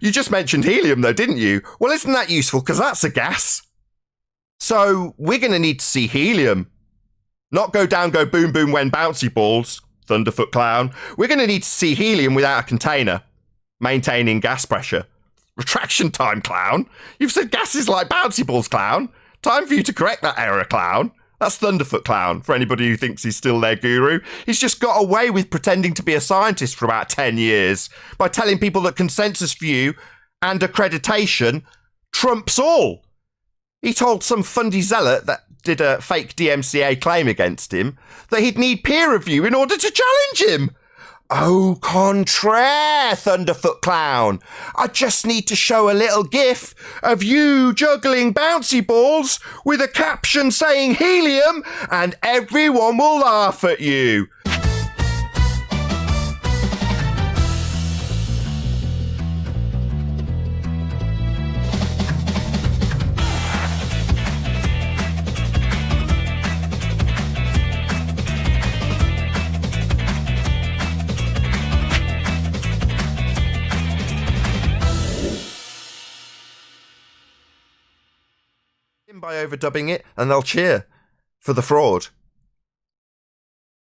You just mentioned helium though, didn't you? Well, isn't that useful? Because that's a gas. So we're going to need to see helium. Not go down, go boom, boom when bouncy balls, Thunderfoot clown. We're going to need to see helium without a container, maintaining gas pressure. Retraction time, clown. You've said gases like bouncy balls, clown. Time for you to correct that error, clown. That's Thunderfoot clown, for anybody who thinks he's still their guru. He's just got away with pretending to be a scientist for about 10 years by telling people that consensus view and accreditation trumps all. He told some fundy zealot that did a fake DMCA claim against him that he'd need peer review in order to challenge him. Au contraire, Thunderfoot clown. I just need to show a little gif of you juggling bouncy balls with a caption saying helium and everyone will laugh at you. By overdubbing it, and they'll cheer for the fraud.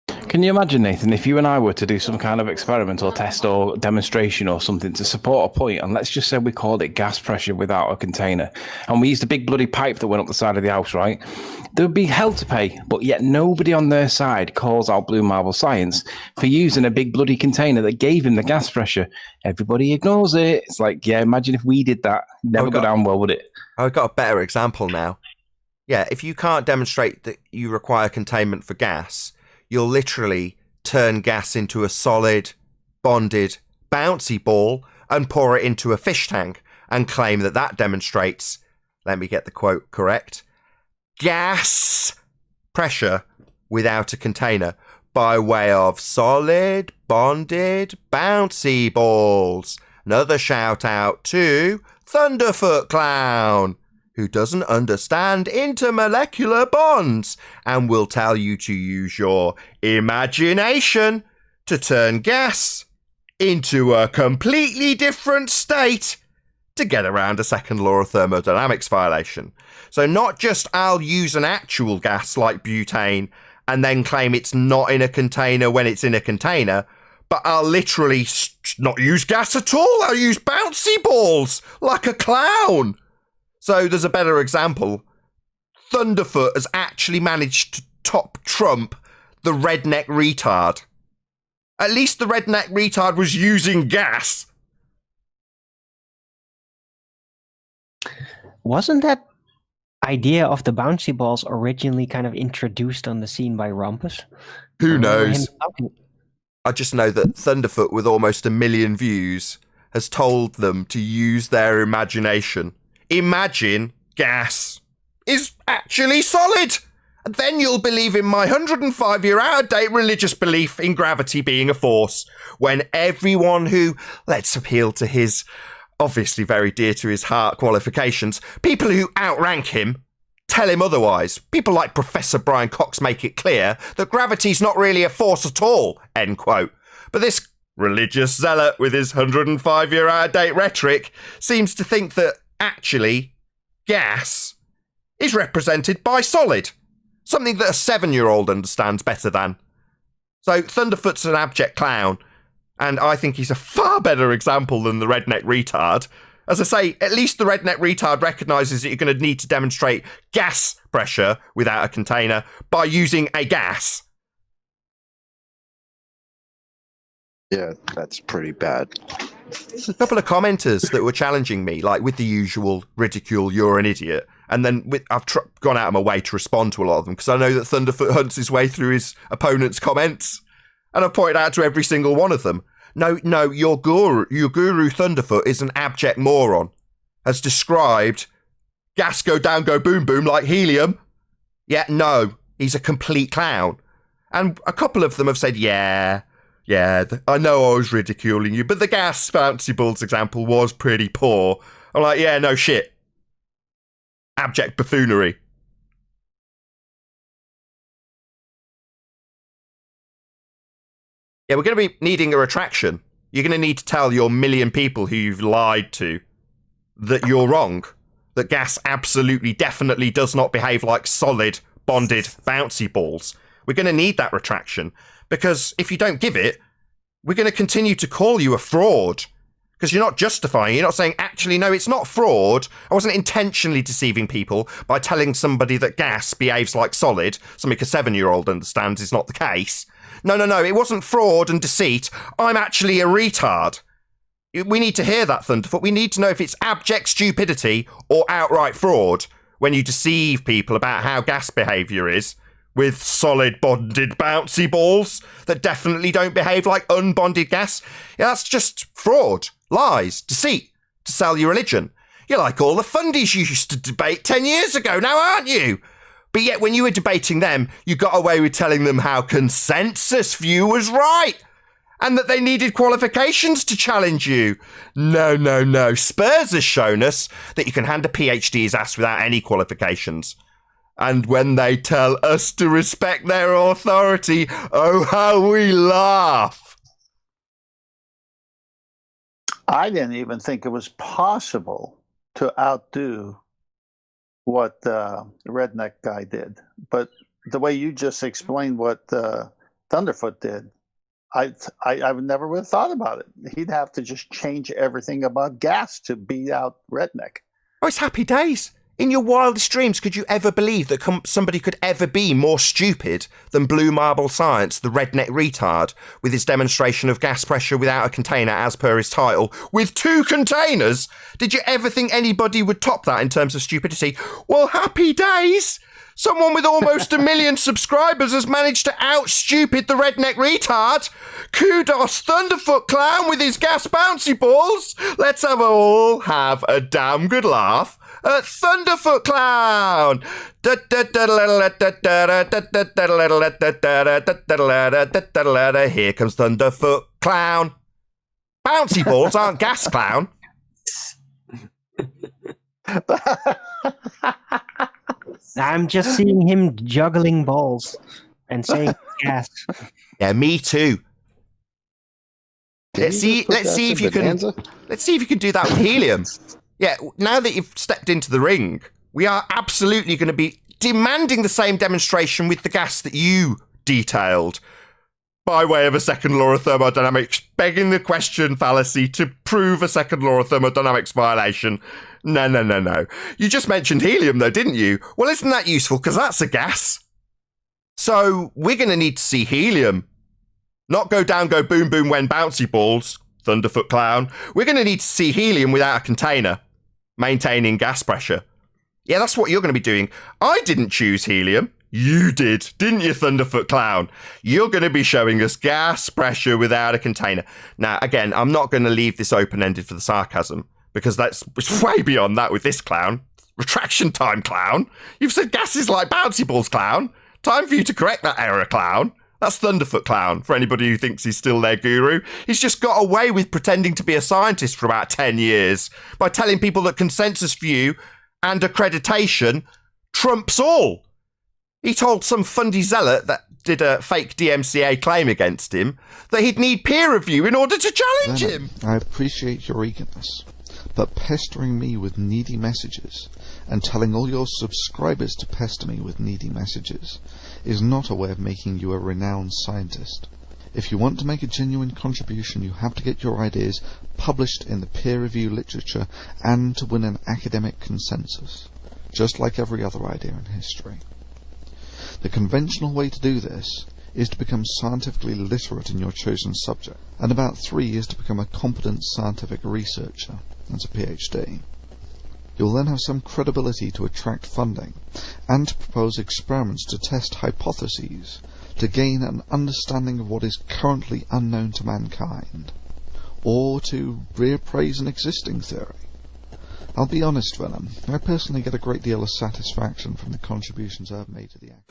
Can you imagine, Nathan, if you and I were to do some kind of experiment or test or demonstration or something to support a point, and let's just say we called it gas pressure without a container, and we used a big bloody pipe that went up the side of the house, right? There would be hell to pay, but yet nobody on their side calls out Blue Marble Science for using a big bloody container that gave him the gas pressure. Everybody ignores it. It's like, yeah, imagine if we did that. Never go down well, would it? I've got a better example now. Yeah, if you can't demonstrate that you require containment for gas, you'll literally turn gas into a solid, bonded, bouncy ball and pour it into a fish tank and claim that that demonstrates, let me get the quote correct, gas pressure without a container by way of solid, bonded, bouncy balls. Another shout out to Thunderfoot clown, who doesn't understand intermolecular bonds and will tell you to use your imagination to turn gas into a completely different state to get around a second law of thermodynamics violation. So not just I'll use an actual gas like butane and then claim it's not in a container when it's in a container, but I'll literally not use gas at all. I'll use bouncy balls like a clown. So there's a better example. Thunderfoot has actually managed to top trump the redneck retard. At least the redneck retard was using gas. Wasn't that idea of the bouncy balls originally kind of introduced on the scene by Rumpus? Who knows? I just know that Thunderfoot, with almost 1 million views, has told them to use their imagination. Imagine gas is actually solid. And then you'll believe in my 105-year out-of-date religious belief in gravity being a force, when everyone who, let's appeal to his obviously very dear to his heart qualifications, people who outrank him tell him otherwise. People like Professor Brian Cox make it clear that gravity's not really a force at all, end quote. But this religious zealot with his 105-year out-of-date rhetoric seems to think that actually gas is represented by solid, something that a 7-year-old understands better than. So Thunderfoot's an abject clown, and I think he's a far better example than the redneck retard. As I say, at least the redneck retard recognises that you're going to need to demonstrate gas pressure without a container by using a gas. Yeah, that's pretty bad. A couple of commenters that were challenging me, like with the usual ridicule, you're an idiot. And then I've gone out of my way to respond to a lot of them because I know that Thunderfoot hunts his way through his opponent's comments. And I've pointed out to every single one of them. No, your guru Thunderfoot is an abject moron. Has described gas go down, go boom, boom like helium. Yeah, no, he's a complete clown. And a couple of them have said, yeah, I know I was ridiculing you, but the gas bouncy balls example was pretty poor. I'm like, yeah, no shit. Abject buffoonery. Yeah, we're going to be needing a retraction. You're going to need to tell your million people who you've lied to that you're wrong. That gas absolutely, definitely does not behave like solid, bonded, bouncy balls. We're going to need that retraction. Because if you don't give it, we're going to continue to call you a fraud. Because you're not justifying, you're not saying, actually, no, it's not fraud. I wasn't intentionally deceiving people by telling somebody that gas behaves like solid, something a 7-year-old understands is not the case. No, it wasn't fraud and deceit. I'm actually a retard. We need to hear that, Thunderfoot. We need to know if it's abject stupidity or outright fraud when you deceive people about how gas behaviour is with solid bonded bouncy balls that definitely don't behave like unbonded gas. Yeah, that's just fraud, lies, deceit to sell your religion. You're like all the fundies you used to debate 10 years ago now, aren't you? But yet when you were debating them, you got away with telling them how consensus view was right and that they needed qualifications to challenge you. No. Spurs has shown us that you can hand a PhD his ass without any qualifications. And when they tell us to respect their authority, oh, how we laugh. I didn't even think it was possible to outdo what the redneck guy did. But the way you just explained what Thunderfoot did, I never would have thought about it. He'd have to just change everything about gas to beat out redneck. Oh, it's happy days. In your wildest dreams, could you ever believe that somebody could ever be more stupid than Blue Marble Science, the redneck retard, with his demonstration of gas pressure without a container as per his title, with 2 containers? Did you ever think anybody would top that in terms of stupidity? Well, happy days! Someone with almost 1 million subscribers has managed to out-stupid the redneck retard. Kudos, Thunderfoot clown with his gas bouncy balls. Let's all have a damn good laugh at Thunderfoot clown. Here comes Thunderfoot clown. Bouncy balls aren't gas, clown. I'm just seeing him juggling balls and saying gas. Yeah, me too. Let's see if you can do that with helium. Yeah, now that you've stepped into the ring, we are absolutely going to be demanding the same demonstration with the gas that you detailed by way of a second law of thermodynamics, begging the question fallacy to prove a second law of thermodynamics violation. No. You just mentioned helium though, didn't you? Well, isn't that useful? Because that's a gas. So we're going to need to see helium. Not go down, go boom, boom when bouncy balls, Thunderfoot clown. We're going to need to see helium without a container, maintaining gas pressure. Yeah, that's what you're going to be doing. I didn't choose helium. You did, didn't you, Thunderfoot clown? You're going to be showing us gas pressure without a container. Now, again, I'm not going to leave this open-ended for the sarcasm, because it's way beyond that with this clown. Retraction time, clown. You've said gas is like bouncy balls, clown. Time for you to correct that error, clown. That's Thunderfoot clown, for anybody who thinks he's still their guru. He's just got away with pretending to be a scientist for about 10 years by telling people that consensus view and accreditation trumps all. He told some fundy zealot that did a fake DMCA claim against him that he'd need peer review in order to challenge him. I appreciate your eagerness, but pestering me with needy messages and telling all your subscribers to pester me with needy messages is not a way of making you a renowned scientist. If you want to make a genuine contribution, you have to get your ideas published in the peer-review literature and to win an academic consensus, just like every other idea in history. The conventional way to do this is to become scientifically literate in your chosen subject, and about 3 years to become a competent scientific researcher, that's a PhD. You'll then have some credibility to attract funding, and to propose experiments to test hypotheses, to gain an understanding of what is currently unknown to mankind, or to reappraise an existing theory. I'll be honest, Venom, I personally get a great deal of satisfaction from the contributions I've made to the act.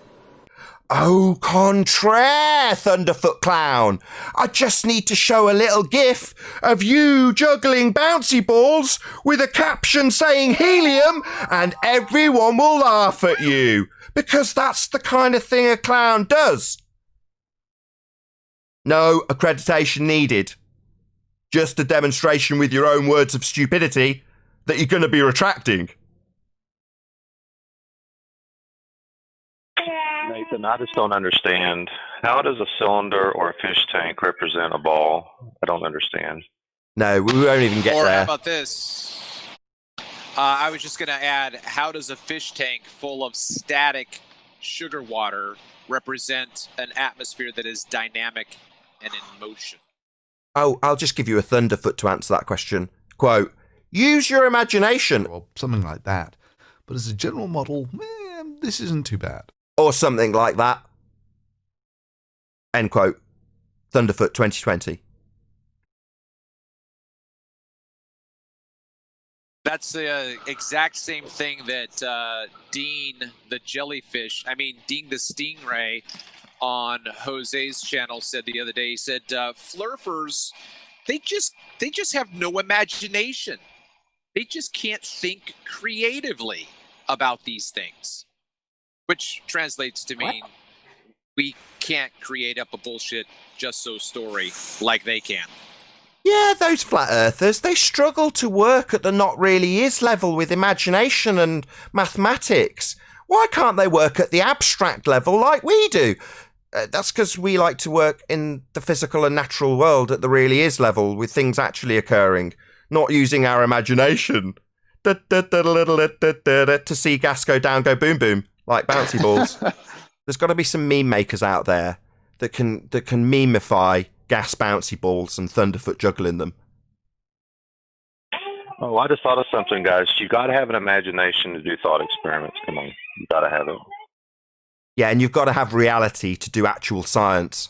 Au contraire, Thunderfoot clown. I just need to show a little gif of you juggling bouncy balls with a caption saying helium and everyone will laugh at you. Because that's the kind of thing a clown does. No accreditation needed. just a demonstration with your own words of stupidity that you're going to be retracting. Nathan, I just don't understand. How does a cylinder or a fish tank represent a ball? I don't understand. No, we won't even get Or there. how about this? I was just going to add, how does a fish tank full of static sugar water represent an atmosphere that is dynamic and in motion? Oh, I'll just give you a Thunderfoot to answer that question. Quote, use your imagination. Or something like that. But as a general model, this isn't too bad. Or something like that. End quote. Thunderfoot 2020. That's the exact same thing that Dean the Stingray on Jose's channel said the other day. He said, Flurfers, they just have no imagination. They just can't think creatively about these things. Which translates to mean we can't create up a bullshit just so story like they can. Yeah, those flat earthers, they struggle to work at the not really is level with imagination and mathematics. Why can't they work at the abstract level like we do? That's because we like to work in the physical and natural world at the really is level with things actually occurring, not using our imagination to see gas go down, go boom boom, like bouncy balls. There's got to be some meme makers out there that can memify gas bouncy balls and Thunderfoot juggling them. Oh, I just thought of something, guys. You got to have an imagination to do thought experiments. Come on, you got to have it. Yeah, and you've got to have reality to do actual science.